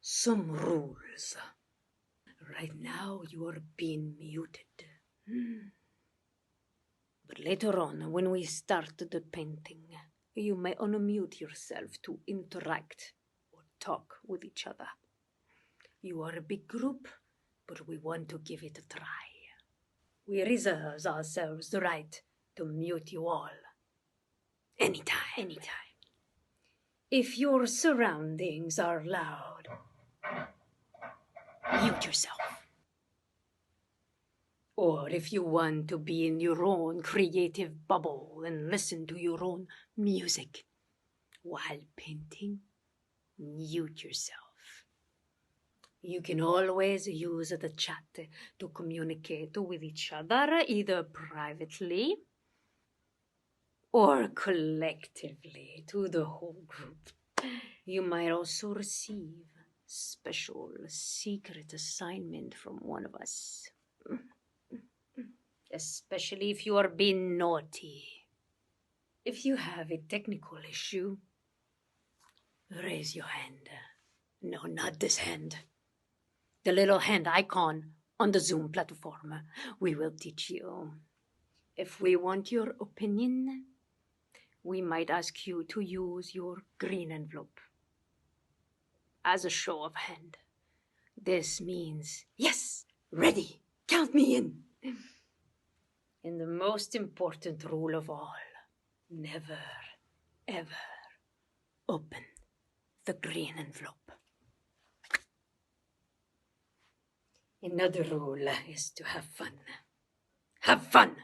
some rules. Right now you are being muted. But later on, when we start the painting, you may unmute yourself to interact or talk with each other. You are a big group, but we want to give it a try. We reserve ourselves the right to mute you all. Anytime. If your surroundings are loud, mute yourself. Or if you want to be in your own creative bubble and listen to your own music while painting, mute yourself. You can always use the chat to communicate with each other, either privately or collectively to the whole group. You might also receive special secret assignment from one of us. Especially if you are being naughty. If you have a technical issue, raise your hand. No, not this hand. The little hand icon on the Zoom platform. We will teach you. If we want your opinion, we might ask you to use your green envelope as a show of hand. This means, yes, ready, count me in. And the most important rule of all, never, ever open the green envelope. Another rule is to have fun. Have fun!